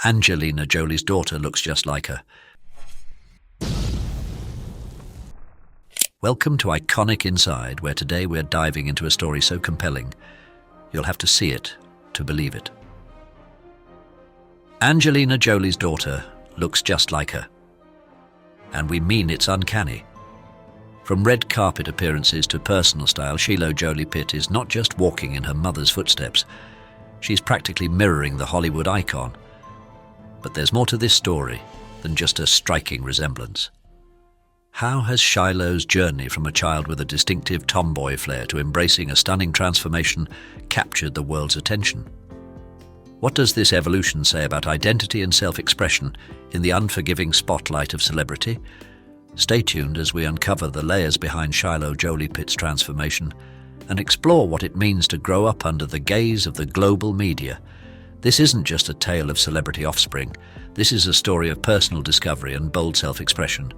Angelina Jolie's daughter looks just like her. Welcome to Iconic where today we're diving into a story so compelling, you'll have to see it to believe it. Angelina Jolie's daughter looks just like her. And we mean it's uncanny. From red carpet appearances to personal style, Shiloh Jolie Pitt is not just walking in her mother's footsteps. She's practically mirroring the Hollywood icon. But there's more to this story than just a striking resemblance. How has Shiloh's journey from a child with a distinctive tomboy flair to embracing a stunning transformation captured the world's attention? What does this evolution say about identity and self-expression in the unforgiving spotlight of celebrity? Stay tuned as we uncover the layers behind Shiloh Jolie Pitt's transformation and explore what it means to grow up under the gaze of the global media. This isn't just a tale of celebrity offspring. This is a story of personal discovery and bold self-expression.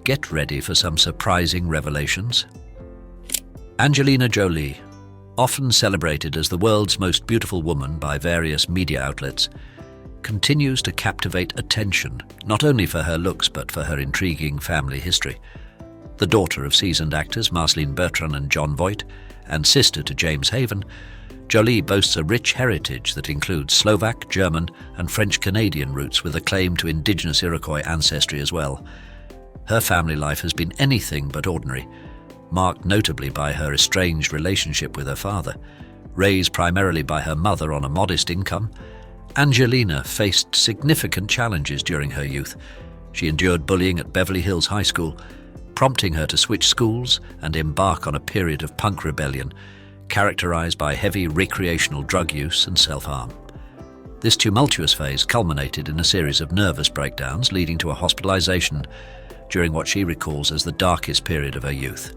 Get ready for some surprising revelations. Angelina Jolie, often celebrated as the world's most beautiful woman by various media outlets, continues to captivate attention, not only for her looks but for her intriguing family history. The daughter of seasoned actors Marceline Bertrand and Jon Voight, and sister to James Haven, Jolie boasts a rich heritage that includes Slovak, German, and French-Canadian roots with a claim to indigenous Iroquois ancestry as well. Her family life has been anything but ordinary, marked notably by her estranged relationship with her father. Raised primarily by her mother on a modest income, Angelina faced significant challenges during her youth. She endured bullying at Beverly Hills High School, prompting her to switch schools and embark on a period of punk rebellion, characterized by heavy recreational drug use and self-harm. This tumultuous phase culminated in a series of nervous breakdowns, leading to a hospitalization during what she recalls as the darkest period of her youth.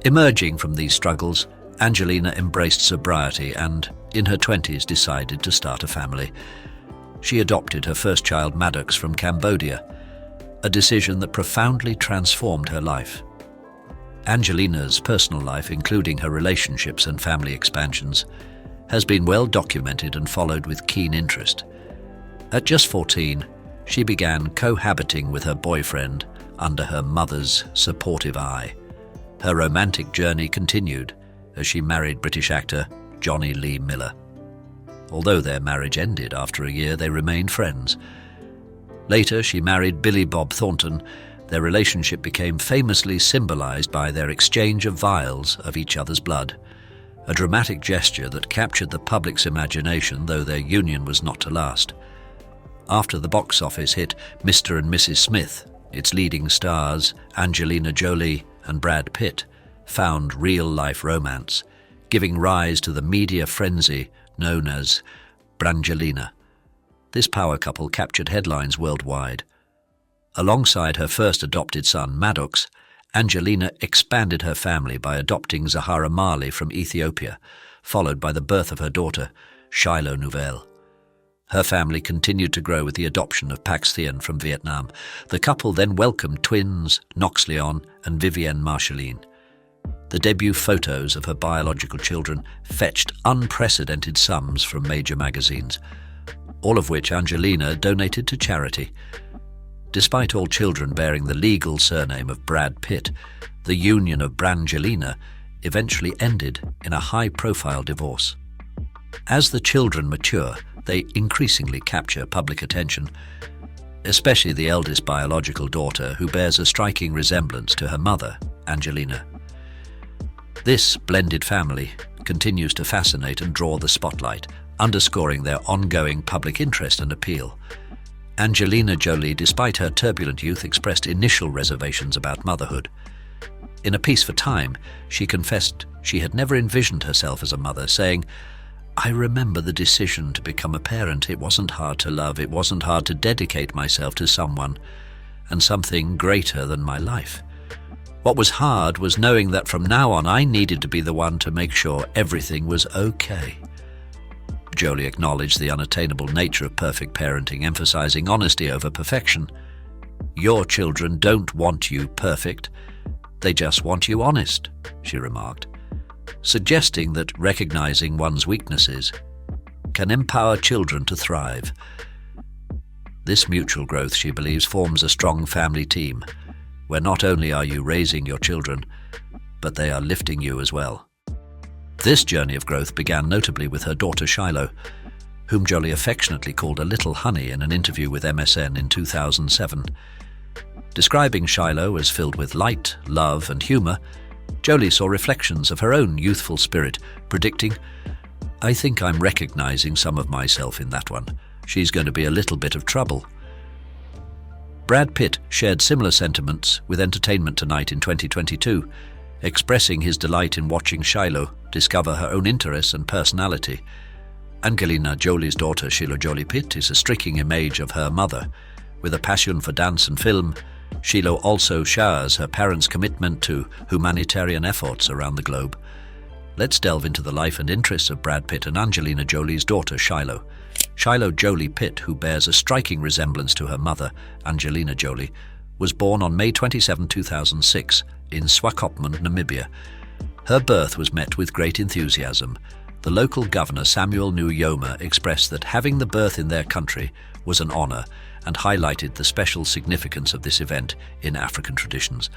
Emerging from these struggles, Angelina embraced sobriety and, in her 20s, decided to start a family. She adopted her first child, Maddox, from Cambodia, a decision that profoundly transformed her life. Angelina's personal life, including her relationships and family expansions, has been well documented and followed with keen interest. At just 14, she began cohabiting with her boyfriend under her mother's supportive eye. Her romantic journey continued as she married British actor Johnny Lee Miller. Although their marriage ended after a year, they remained friends. Later, she married Billy Bob Thornton. Their relationship became famously symbolized by their exchange of vials of each other's blood, a dramatic gesture that captured the public's imagination, though their union was not to last. After the box office hit Mr. and Mrs. Smith, its leading stars, Angelina Jolie and Brad Pitt, found real-life romance, giving rise to the media frenzy known as Brangelina. This power couple captured headlines worldwide. Alongside her first adopted son, Maddox, Angelina expanded her family by adopting Zahara Mali from Ethiopia, followed by the birth of her daughter, Shiloh Nouvelle. Her family continued to grow with the adoption of Pax Thien from Vietnam. The couple then welcomed twins Knox Leon and Vivienne Marceline. The debut photos of her biological children fetched unprecedented sums from major magazines, all of which Angelina donated to charity. Despite all children bearing the legal surname of Brad Pitt, the union of Brangelina eventually ended in a high-profile divorce. As the children mature, they increasingly capture public attention, especially the eldest biological daughter, who bears a striking resemblance to her mother, Angelina. This blended family continues to fascinate and draw the spotlight, underscoring their ongoing public interest and appeal. Angelina Jolie, despite her turbulent youth, expressed initial reservations about motherhood. In A Piece for Time, she confessed she had never envisioned herself as a mother, saying, "I remember the decision to become a parent. It wasn't hard to love. It wasn't hard to dedicate myself to someone and something greater than my life. What was hard was knowing that from now on I needed to be the one to make sure everything was okay." Jolie acknowledged the unattainable nature of perfect parenting, emphasizing honesty over perfection. "Your children don't want you perfect. They just want you honest," she remarked, suggesting that recognizing one's weaknesses can empower children to thrive. This mutual growth, she believes, forms a strong family team, where not only are you raising your children, but they are lifting you as well. This journey of growth began notably with her daughter Shiloh, whom Jolie affectionately called a little honey in an interview with MSN in 2007. Describing Shiloh as filled with light, love and humour, Jolie saw reflections of her own youthful spirit, predicting, "I think I'm recognising some of myself in that one. She's going to be a little bit of trouble." Brad Pitt shared similar sentiments with Entertainment Tonight in 2022, expressing his delight in watching Shiloh discover her own interests and personality. Angelina Jolie's daughter, Shiloh Jolie Pitt, is a striking image of her mother. With a passion for dance and film, Shiloh also shares her parents' commitment to humanitarian efforts around the globe. Let's delve into the life and interests of Brad Pitt and Angelina Jolie's daughter, Shiloh. Shiloh Jolie Pitt, who bears a striking resemblance to her mother, Angelina Jolie, was born on May 27, 2006, in Swakopmund, Namibia. Her birth was met with great enthusiasm. The local governor, Samuel Nujoma, expressed that having the birth in their country was an honor and highlighted the special significance of this event in African traditions.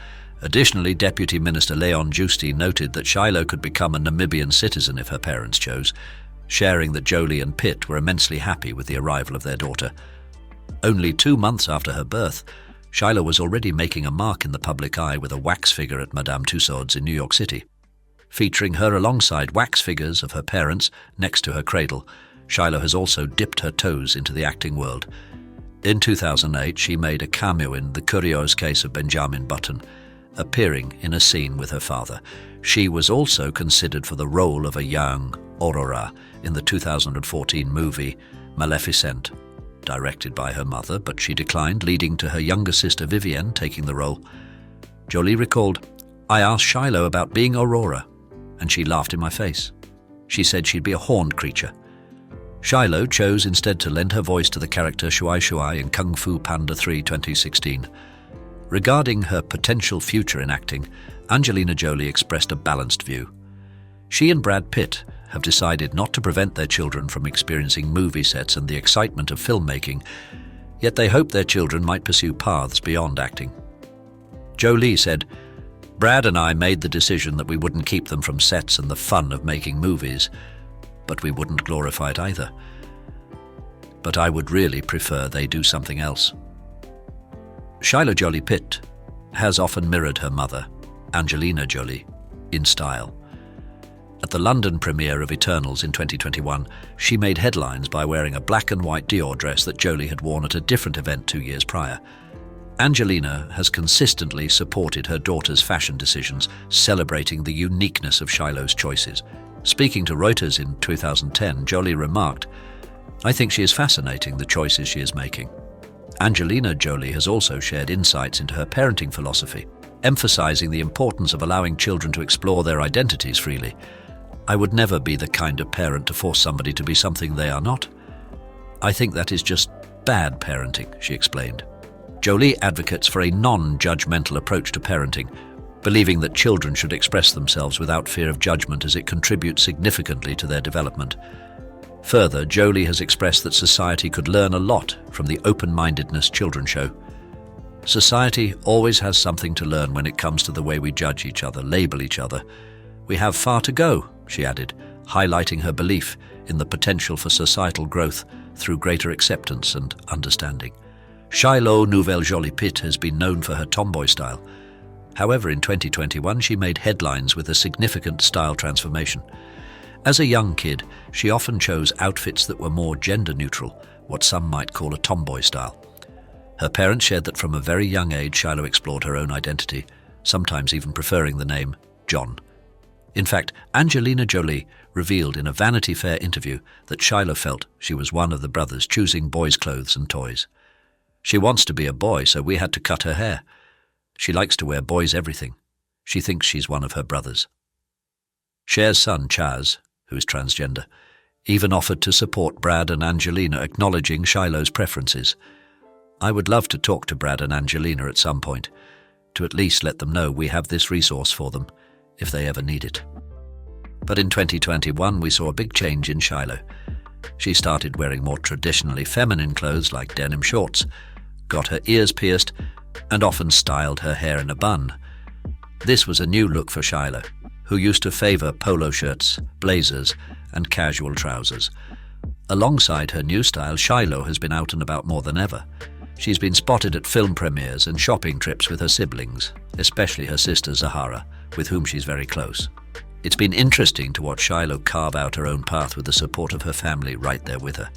Additionally, Deputy Minister Leon Justi noted that Shiloh could become a Namibian citizen if her parents chose, sharing that Jolie and Pitt were immensely happy with the arrival of their daughter. Only 2 months after her birth, Shiloh was already making a mark in the public eye with a wax figure at Madame Tussauds in New York City. Featuring her alongside wax figures of her parents next to her cradle, Shiloh has also dipped her toes into the acting world. In 2008, she made a cameo in The Curious Case of Benjamin Button, appearing in a scene with her father. She was also considered for the role of a young Aurora in the 2014 movie Maleficent, directed by her mother, but she declined, leading to her younger sister Vivienne taking the role. Jolie recalled, "I asked Shiloh about being Aurora, and she laughed in my face. She said she'd be a horned creature." Shiloh chose instead to lend her voice to the character Shuai Shuai in Kung Fu Panda 3 2016. Regarding her potential future in acting, Angelina Jolie expressed a balanced view. She and Brad Pitt have decided not to prevent their children from experiencing movie sets and the excitement of filmmaking, yet they hope their children might pursue paths beyond acting. Jolie said, "Brad and I made the decision that we wouldn't keep them from sets and the fun of making movies, but we wouldn't glorify it either. But I would really prefer they do something else." Shiloh Jolie Pitt has often mirrored her mother, Angelina Jolie, in style. At the London premiere of Eternals in 2021, she made headlines by wearing a black and white Dior dress that Jolie had worn at a different event 2 years prior. Angelina has consistently supported her daughter's fashion decisions, celebrating the uniqueness of Shiloh's choices. Speaking to Reuters in 2010, Jolie remarked, "I think she is fascinating, the choices she is making." Angelina Jolie has also shared insights into her parenting philosophy, emphasizing the importance of allowing children to explore their identities freely. "I would never be the kind of parent to force somebody to be something they are not. I think that is just bad parenting," she explained. Jolie advocates for a non-judgmental approach to parenting, believing that children should express themselves without fear of judgment as it contributes significantly to their development. Further, Jolie has expressed that society could learn a lot from the open-mindedness children show. "Society always has something to learn when it comes to the way we judge each other, label each other. We have far to go," she added, highlighting her belief in the potential for societal growth through greater acceptance and understanding. Shiloh Nouvelle Jolie Pitt has been known for her tomboy style. However, in 2021, she made headlines with a significant style transformation. As a young kid, she often chose outfits that were more gender-neutral, what some might call a tomboy style. Her parents shared that from a very young age, Shiloh explored her own identity, sometimes even preferring the name John. In fact, Angelina Jolie revealed in a Vanity Fair interview that Shiloh felt she was one of the brothers choosing boys' clothes and toys. "She wants to be a boy, so we had to cut her hair. She likes to wear boys' everything. She thinks she's one of her brothers." Cher's son, Chaz, who is transgender, even offered to support Brad and Angelina, acknowledging Shiloh's preferences. "I would love to talk to Brad and Angelina at some point, to at least let them know we have this resource for them, if they ever need it." But in 2021, we saw a big change in Shiloh. She started wearing more traditionally feminine clothes like denim shorts, got her ears pierced, and often styled her hair in a bun. This was a new look for Shiloh, who used to favor polo shirts, blazers, and casual trousers. Alongside her new style, Shiloh has been out and about more than ever. She's been spotted at film premieres and shopping trips with her siblings, especially her sister Zahara, with whom she's very close. It's been interesting to watch Shiloh carve out her own path with the support of her family right there with her.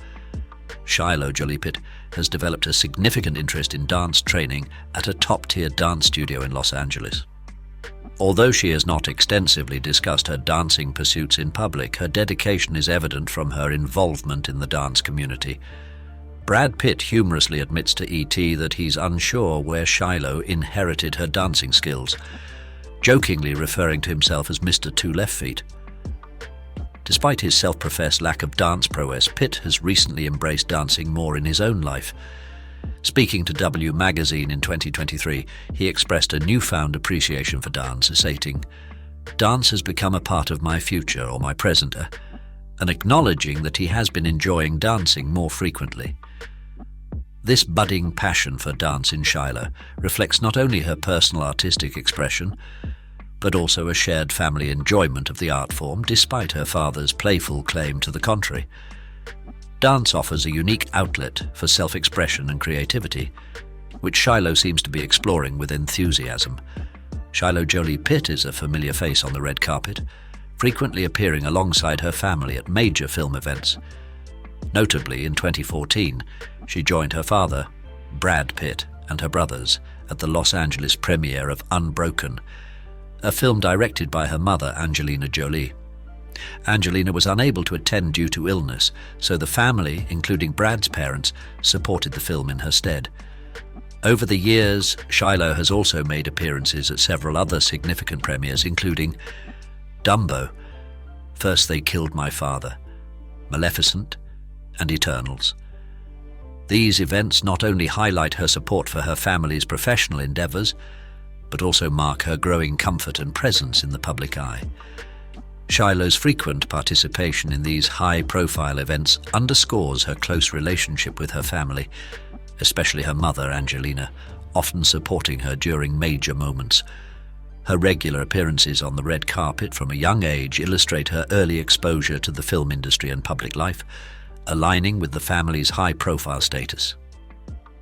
Shiloh Jolie Pitt has developed a significant interest in dance training at a top-tier dance studio in Los Angeles. Although she has not extensively discussed her dancing pursuits in public, her dedication is evident from her involvement in the dance community. Brad Pitt humorously admits to E.T. that he's unsure where Shiloh inherited her dancing skills, jokingly referring to himself as Mr. Two Left Feet. Despite his self-professed lack of dance prowess, Pitt has recently embraced dancing more in his own life. Speaking to W magazine in 2023, he expressed a newfound appreciation for dance, stating, "Dance has become a part of my future or my present," and acknowledging that he has been enjoying dancing more frequently. This budding passion for dance in Shiloh reflects not only her personal artistic expression, but also a shared family enjoyment of the art form, despite her father's playful claim to the contrary. Dance offers a unique outlet for self-expression and creativity, which Shiloh seems to be exploring with enthusiasm. Shiloh Jolie Pitt is a familiar face on the red carpet, frequently appearing alongside her family at major film events. Notably, in 2014, she joined her father, Brad Pitt, and her brothers at the Los Angeles premiere of Unbroken, a film directed by her mother, Angelina Jolie. Angelina was unable to attend due to illness, so the family, including Brad's parents, supported the film in her stead. Over the years, Shiloh has also made appearances at several other significant premieres, including Dumbo, First They Killed My Father, Maleficent, and Eternals. These events not only highlight her support for her family's professional endeavors, but also mark her growing comfort and presence in the public eye. Shiloh's frequent participation in these high-profile events underscores her close relationship with her family, especially her mother, Angelina, often supporting her during major moments. Her regular appearances on the red carpet from a young age illustrate her early exposure to the film industry and public life, aligning with the family's high-profile status.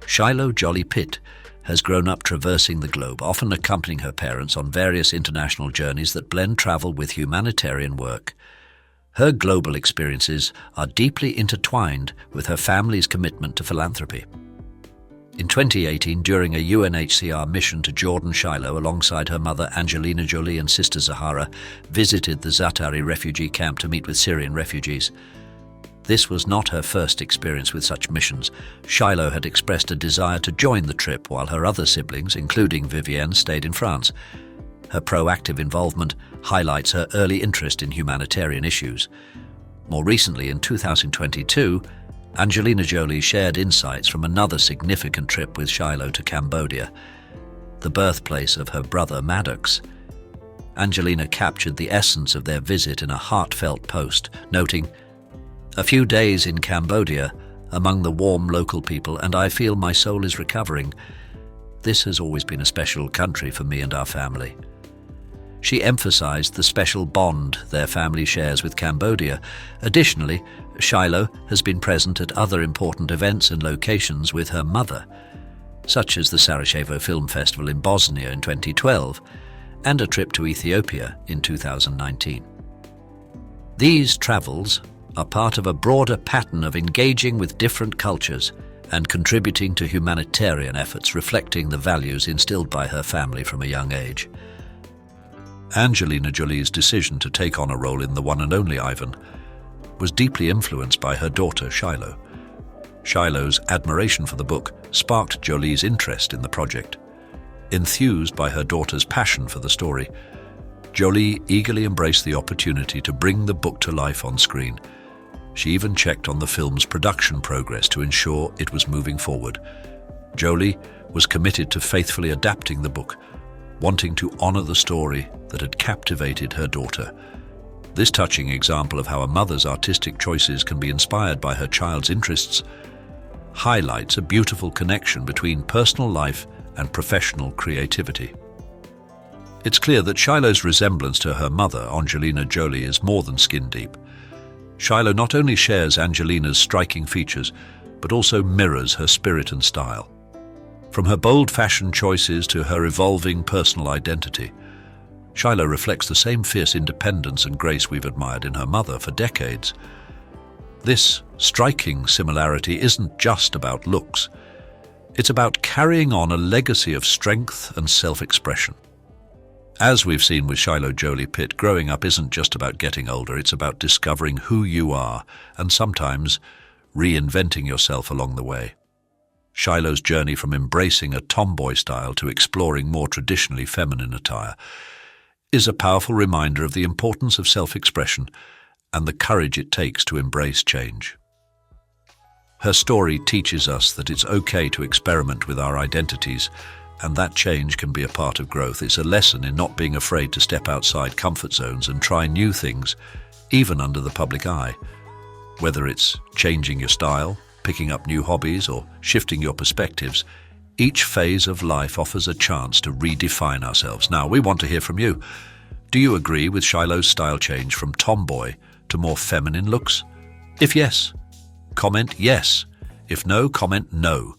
Shiloh Jolie Pitt has grown up traversing the globe, often accompanying her parents on various international journeys that blend travel with humanitarian work. Her global experiences are deeply intertwined with her family's commitment to philanthropy. In 2018, during a UNHCR mission to Jordan, Shiloh, alongside her mother Angelina Jolie and sister Zahara, visited the Zaatari refugee camp to meet with Syrian refugees. This was not her first experience with such missions. Shiloh had expressed a desire to join the trip while her other siblings, including Vivienne, stayed in France. Her proactive involvement highlights her early interest in humanitarian issues. More recently, in 2022, Angelina Jolie shared insights from another significant trip with Shiloh to Cambodia, the birthplace of her brother Maddox. Angelina captured the essence of their visit in a heartfelt post, noting, "A few days in Cambodia, among the warm local people, and I feel my soul is recovering. This has always been a special country for me and our family." She emphasized the special bond their family shares with Cambodia. Additionally, Shiloh has been present at other important events and locations with her mother, such as the Sarajevo Film Festival in Bosnia in 2012 and a trip to Ethiopia in 2019. These travels are part of a broader pattern of engaging with different cultures and contributing to humanitarian efforts, reflecting the values instilled by her family from a young age. Angelina Jolie's decision to take on a role in The One and Only Ivan was deeply influenced by her daughter Shiloh. Shiloh's admiration for the book sparked Jolie's interest in the project. Enthused by her daughter's passion for the story, Jolie eagerly embraced the opportunity to bring the book to life on screen. She even checked on the film's production progress to ensure it was moving forward. Jolie was committed to faithfully adapting the book, wanting to honor the story that had captivated her daughter. This touching example of how a mother's artistic choices can be inspired by her child's interests highlights a beautiful connection between personal life and professional creativity. It's clear that Shiloh's resemblance to her mother, Angelina Jolie, is more than skin deep. Shiloh not only shares Angelina's striking features, but also mirrors her spirit and style. From her bold fashion choices to her evolving personal identity, Shiloh reflects the same fierce independence and grace we've admired in her mother for decades. This striking similarity isn't just about looks. It's about carrying on a legacy of strength and self-expression. As we've seen with Shiloh Jolie Pitt, growing up isn't just about getting older, it's about discovering who you are and sometimes reinventing yourself along the way. Shiloh's journey from embracing a tomboy style to exploring more traditionally feminine attire is a powerful reminder of the importance of self-expression and the courage it takes to embrace change. Her story teaches us that it's okay to experiment with our identities, and that change can be a part of growth. It's a lesson in not being afraid to step outside comfort zones and try new things, even under the public eye. Whether it's changing your style, picking up new hobbies, or shifting your perspectives, each phase of life offers a chance to redefine ourselves. Now, we want to hear from you. Do you agree with Shiloh's style change from tomboy to more feminine looks? If yes, comment yes. If no, comment no.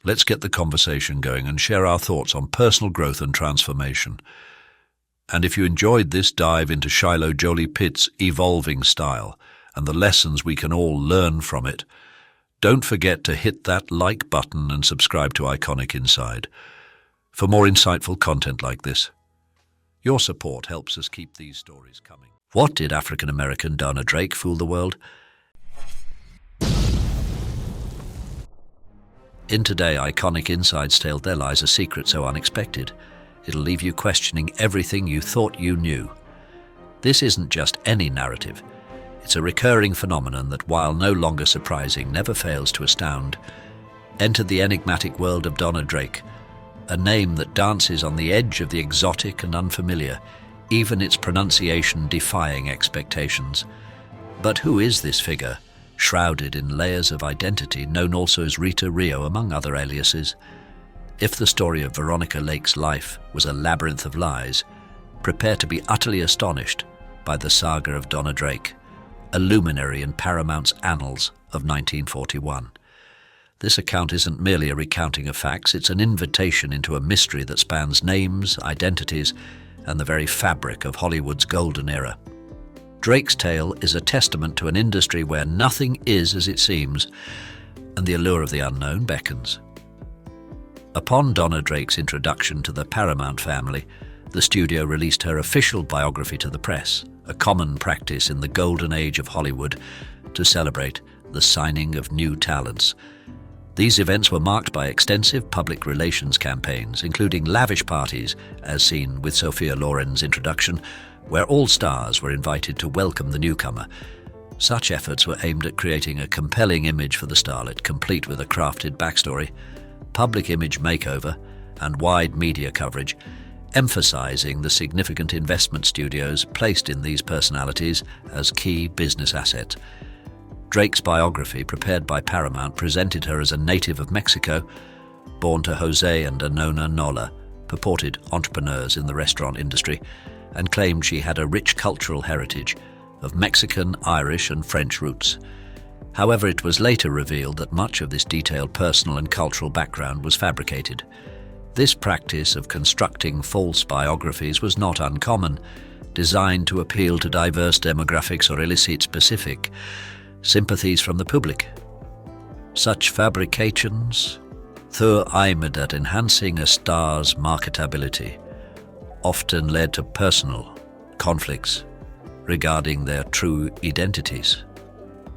Let's get the conversation going and share our thoughts on personal growth and transformation. And if you enjoyed this dive into Shiloh Jolie Pitt's evolving style and the lessons we can all learn from it, don't forget to hit that like button and subscribe to Iconic Inside for more insightful content like this. Your support helps us keep these stories coming. What did African American Dona Drake fool the world? In today Iconic Inside's tale, there lies a secret so unexpected, it'll leave you questioning everything you thought you knew. This isn't just any narrative. It's a recurring phenomenon that, while no longer surprising, never fails to astound. Enter the enigmatic world of Dona Drake, a name that dances on the edge of the exotic and unfamiliar, even its pronunciation defying expectations. But who is this figure, shrouded in layers of identity, known also as Rita Rio, among other aliases? If the story of Veronica Lake's life was a labyrinth of lies, prepare to be utterly astonished by the saga of Dona Drake, a luminary in Paramount's annals of 1941. This account isn't merely a recounting of facts, it's an invitation into a mystery that spans names, identities, and the very fabric of Hollywood's golden era. Drake's tale is a testament to an industry where nothing is as it seems, and the allure of the unknown beckons. Upon Dona Drake's introduction to the Paramount family, the studio released her official biography to the press, a common practice in the golden age of Hollywood to celebrate the signing of new talents. These events were marked by extensive public relations campaigns, including lavish parties, as seen with Sophia Loren's introduction, where all stars were invited to welcome the newcomer. Such efforts were aimed at creating a compelling image for the starlet, complete with a crafted backstory, public image makeover, and wide media coverage, emphasizing the significant investment studios placed in these personalities as key business assets. Drake's biography, prepared by Paramount, presented her as a native of Mexico, born to Jose and Anona Nola, purported entrepreneurs in the restaurant industry, and claimed she had a rich cultural heritage of Mexican, Irish, and French roots. However, it was later revealed that much of this detailed personal and cultural background was fabricated. This practice of constructing false biographies was not uncommon, designed to appeal to diverse demographics or elicit specific sympathies from the public. Such fabrications, though aimed at enhancing a star's marketability, often led to personal conflicts regarding their true identities.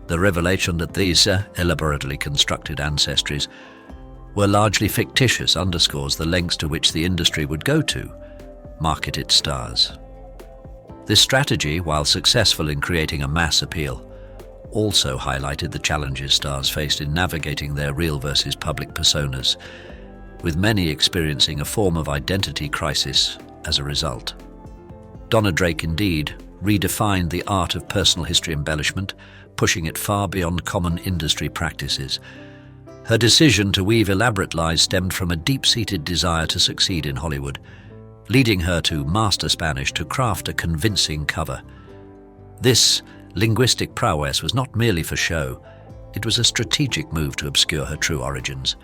The revelation that these elaborately constructed ancestries were largely fictitious underscores the lengths to which the industry would go to market its stars. This strategy, while successful in creating a mass appeal, also highlighted the challenges stars faced in navigating their real versus public personas, with many experiencing a form of identity crisis as a result. Dona Drake indeed redefined the art of personal history embellishment, pushing it far beyond common industry practices. Her decision to weave elaborate lies stemmed from a deep-seated desire to succeed in Hollywood, leading her to master Spanish to craft a convincing cover. This linguistic prowess was not merely for show, it was a strategic move to obscure her true origins.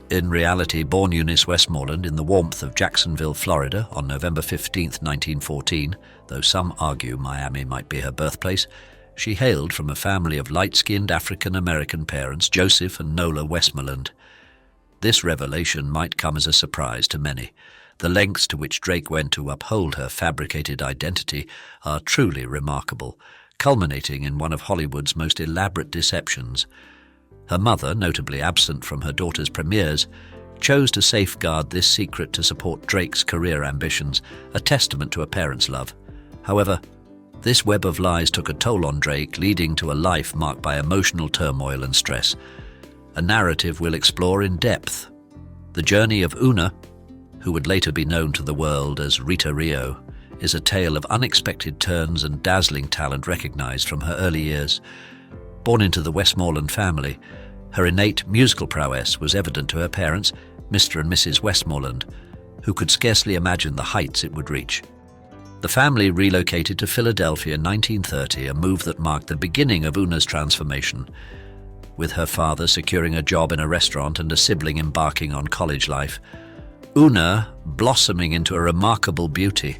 In reality, born Eunice Westmoreland in the warmth of Jacksonville, Florida, on November 15, 1914, though some argue Miami might be her birthplace, she hailed from a family of light-skinned African American parents, Joseph and Nola Westmoreland. This revelation might come as a surprise to many. The lengths to which Drake went to uphold her fabricated identity are truly remarkable, culminating in one of Hollywood's most elaborate deceptions. Her mother, notably absent from her daughter's premieres, chose to safeguard this secret to support Drake's career ambitions, a testament to a parent's love. However, this web of lies took a toll on Drake, leading to a life marked by emotional turmoil and stress. A narrative we'll explore in depth. The journey of Una, who would later be known to the world as Rita Rio, is a tale of unexpected turns and dazzling talent recognized from her early years. Born into the Westmoreland family, her innate musical prowess was evident to her parents, Mr. and Mrs. Westmoreland, who could scarcely imagine the heights it would reach. The family relocated to Philadelphia in 1930, a move that marked the beginning of Una's transformation, with her father securing a job in a restaurant and a sibling embarking on college life. Una, blossoming into a remarkable beauty,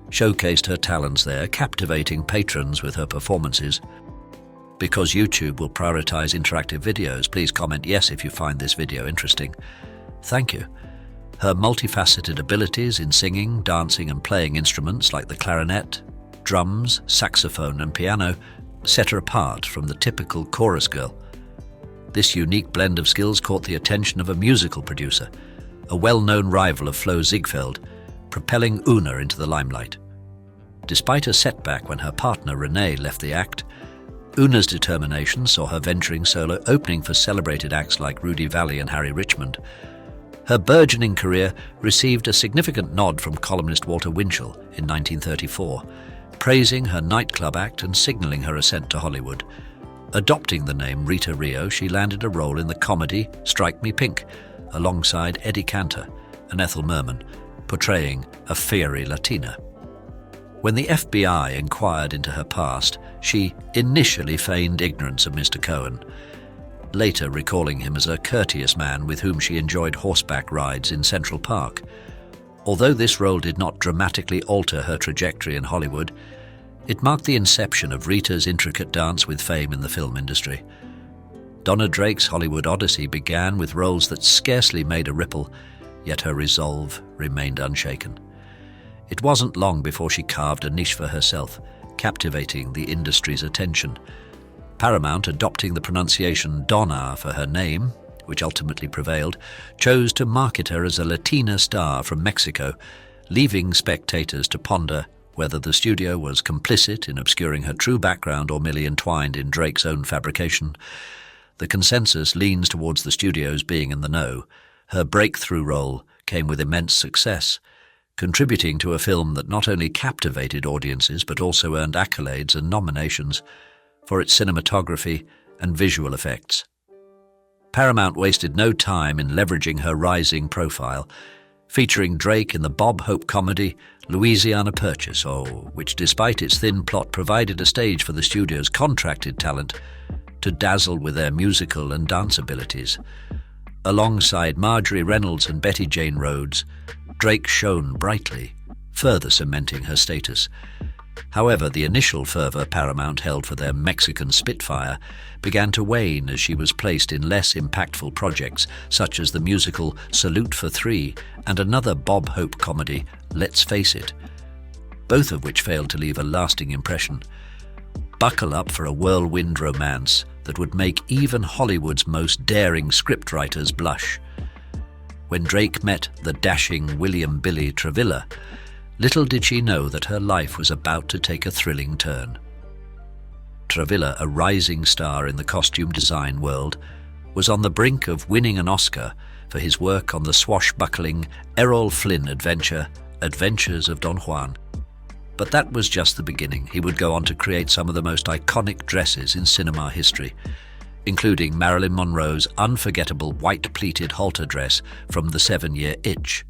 showcased her talents there, captivating patrons with her performances. Because YouTube will prioritize interactive videos, please comment yes if you find this video interesting. Thank you. Her multifaceted abilities in singing, dancing and playing instruments like the clarinet, drums, saxophone and piano set her apart from the typical chorus girl. This unique blend of skills caught the attention of a musical producer, a well-known rival of Flo Ziegfeld, propelling Una into the limelight. Despite a setback when her partner Renee left the act, Una's determination saw her venturing solo, opening for celebrated acts like Rudy Vallée and Harry Richmond. Her burgeoning career received a significant nod from columnist Walter Winchell in 1934, praising her nightclub act and signaling her ascent to Hollywood. Adopting the name Rita Rio, she landed a role in the comedy Strike Me Pink, alongside Eddie Cantor and Ethel Merman, portraying a fiery Latina. When the FBI inquired into her past, she initially feigned ignorance of Mr. Cohen, later recalling him as a courteous man with whom she enjoyed horseback rides in Central Park. Although this role did not dramatically alter her trajectory in Hollywood, it marked the inception of Rita's intricate dance with fame in the film industry. Dona Drake's Hollywood odyssey began with roles that scarcely made a ripple, yet her resolve remained unshaken. It wasn't long before she carved a niche for herself, captivating the industry's attention. Paramount, adopting the pronunciation Donna for her name, which ultimately prevailed, chose to market her as a Latina star from Mexico, leaving spectators to ponder whether the studio was complicit in obscuring her true background or merely entwined in Drake's own fabrication. The consensus leans towards the studio's being in the know. Her breakthrough role came with immense success, contributing to a film that not only captivated audiences but also earned accolades and nominations for its cinematography and visual effects. Paramount wasted no time in leveraging her rising profile, featuring Drake in the Bob Hope comedy Louisiana Purchase, which despite its thin plot provided a stage for the studio's contracted talent to dazzle with their musical and dance abilities. Alongside Marjorie Reynolds and Betty Jane Rhodes, Drake shone brightly, further cementing her status. However, the initial fervor Paramount held for their Mexican Spitfire began to wane as she was placed in less impactful projects such as the musical Salute for Three and another Bob Hope comedy, Let's Face It, both of which failed to leave a lasting impression. Buckle up for a whirlwind romance that would make even Hollywood's most daring scriptwriters blush. When Drake met the dashing William Billy Travilla, little did she know that her life was about to take a thrilling turn. Travilla, a rising star in the costume design world, was on the brink of winning an Oscar for his work on the swashbuckling Errol Flynn adventure, Adventures of Don Juan. But that was just the beginning. He would go on to create some of the most iconic dresses in cinema history, including Marilyn Monroe's unforgettable white pleated halter dress from The 7-Year Itch.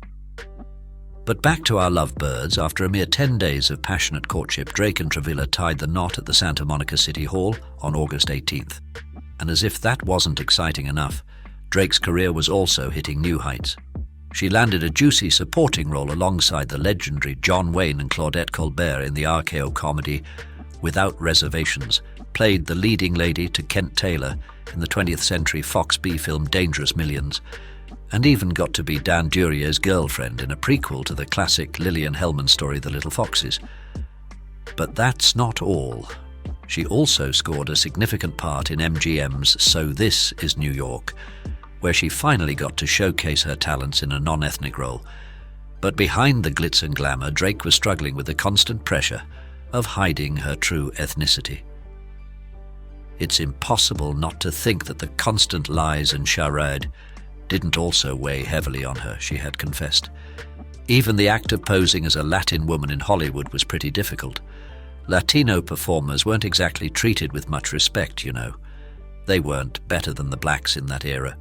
But back to our lovebirds. After a mere 10 days of passionate courtship, Drake and Travilla tied the knot at the Santa Monica City Hall on August 18th. And as if that wasn't exciting enough, Drake's career was also hitting new heights. She landed a juicy supporting role alongside the legendary John Wayne and Claudette Colbert in the RKO comedy Without Reservations, played the leading lady to Kent Taylor in the 20th century Fox B film Dangerous Millions, and even got to be Dan Durier's girlfriend in a prequel to the classic Lillian Hellman story The Little Foxes. But that's not all. She also scored a significant part in MGM's So This Is New York, where she finally got to showcase her talents in a non-ethnic role. But behind the glitz and glamour, Drake was struggling with the constant pressure of hiding her true ethnicity. It's impossible not to think that the constant lies and charade didn't also weigh heavily on her, she had confessed. Even the act of posing as a Latin woman in Hollywood was pretty difficult. Latino performers weren't exactly treated with much respect, you know. They weren't better than the blacks in that era.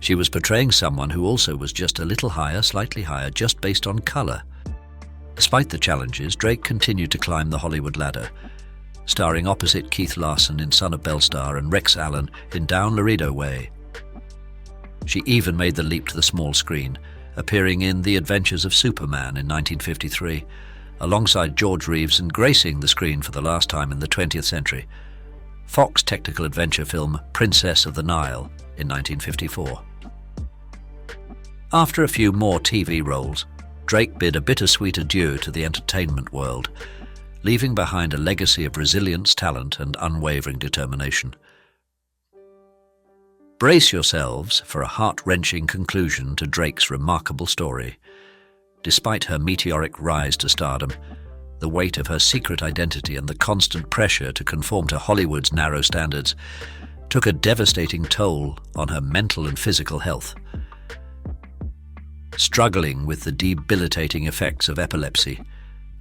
She was portraying someone who also was just a little higher, slightly higher, just based on color. Despite the challenges, Drake continued to climb the Hollywood ladder, starring opposite Keith Larson in Son of Belstar and Rex Allen in Down Laredo Way. She even made the leap to the small screen, appearing in The Adventures of Superman in 1953, alongside George Reeves and gracing the screen for the last time in the 20th century, Fox technical adventure film Princess of the Nile in 1954. After a few more TV roles, Drake bid a bittersweet adieu to the entertainment world, leaving behind a legacy of resilience, talent, and unwavering determination. Brace yourselves for a heart-wrenching conclusion to Drake's remarkable story. Despite her meteoric rise to stardom, the weight of her secret identity and the constant pressure to conform to Hollywood's narrow standards took a devastating toll on her mental and physical health. Struggling with the debilitating effects of epilepsy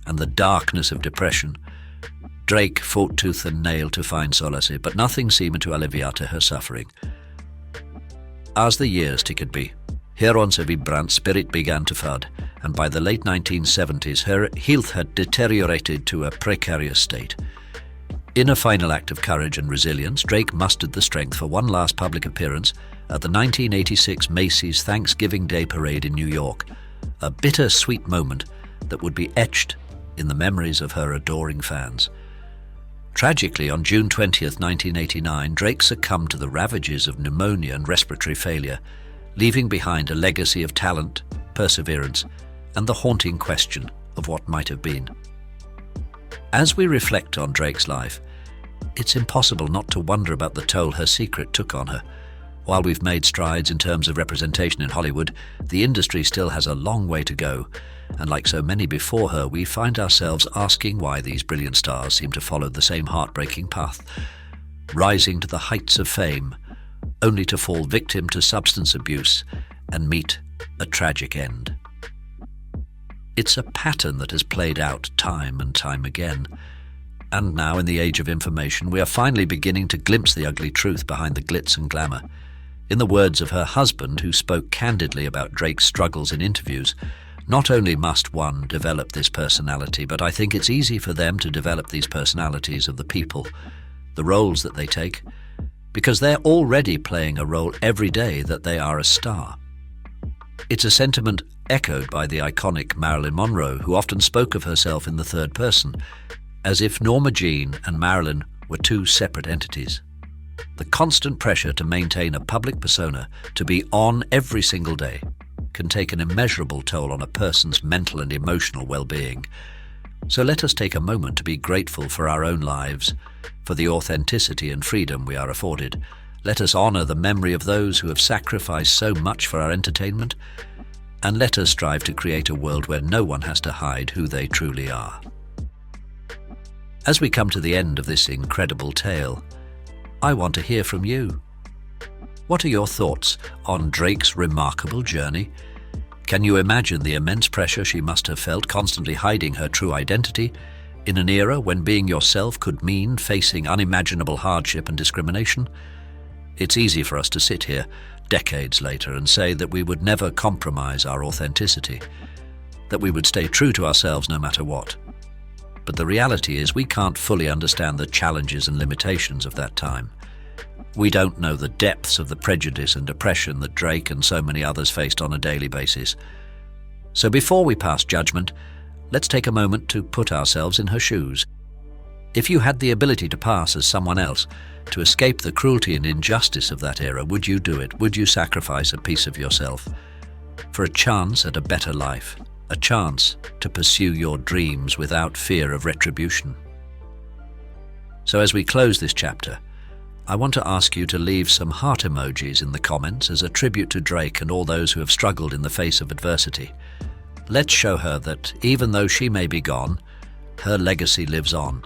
and the darkness of depression, Drake fought tooth and nail to find solace, but nothing seemed to alleviate her suffering. As the years ticked by, her once vibrant spirit began to fade, and by the late 1970s her health had deteriorated to a precarious state. In a final act of courage and resilience, Drake mustered the strength for one last public appearance at the 1986 Macy's Thanksgiving Day Parade in New York, a bitter-sweet moment that would be etched in the memories of her adoring fans. Tragically, on June 20th, 1989, Drake succumbed to the ravages of pneumonia and respiratory failure, leaving behind a legacy of talent, perseverance, and the haunting question of what might have been. As we reflect on Drake's life, it's impossible not to wonder about the toll her secret took on her. While we've made strides in terms of representation in Hollywood, the industry still has a long way to go, and like so many before her, we find ourselves asking why these brilliant stars seem to follow the same heartbreaking path, rising to the heights of fame, only to fall victim to substance abuse and meet a tragic end. It's a pattern that has played out time and time again. And now, in the age of information, we are finally beginning to glimpse the ugly truth behind the glitz and glamour. In the words of her husband, who spoke candidly about Drake's struggles in interviews, not only must one develop this personality, but I think it's easy for them to develop these personalities of the people, the roles that they take, because they're already playing a role every day that they are a star. It's a sentiment echoed by the iconic Marilyn Monroe, who often spoke of herself in the third person, as if Norma Jean and Marilyn were two separate entities. The constant pressure to maintain a public persona, to be on every single day, can take an immeasurable toll on a person's mental and emotional well-being. So let us take a moment to be grateful for our own lives, for the authenticity and freedom we are afforded. Let us honor the memory of those who have sacrificed so much for our entertainment, and let us strive to create a world where no one has to hide who they truly are. As we come to the end of this incredible tale, I want to hear from you. What are your thoughts on Drake's remarkable journey? Can you imagine the immense pressure she must have felt constantly hiding her true identity in an era when being yourself could mean facing unimaginable hardship and discrimination? It's easy for us to sit here decades later and say that we would never compromise our authenticity, that we would stay true to ourselves no matter what. But the reality is we can't fully understand the challenges and limitations of that time. We don't know the depths of the prejudice and oppression that Drake and so many others faced on a daily basis. So before we pass judgment, let's take a moment to put ourselves in her shoes. If you had the ability to pass as someone else, to escape the cruelty and injustice of that era, would you do it? Would you sacrifice a piece of yourself for a chance at a better life, a chance to pursue your dreams without fear of retribution? So as we close this chapter, I want to ask you to leave some heart emojis in the comments as a tribute to Drake and all those who have struggled in the face of adversity. Let's show her that even though she may be gone, her legacy lives on,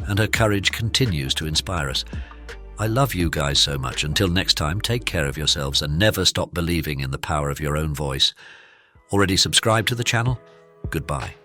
and her courage continues to inspire us. I love you guys so much. Until next time, take care of yourselves and never stop believing in the power of your own voice. Already subscribed to the channel? Goodbye.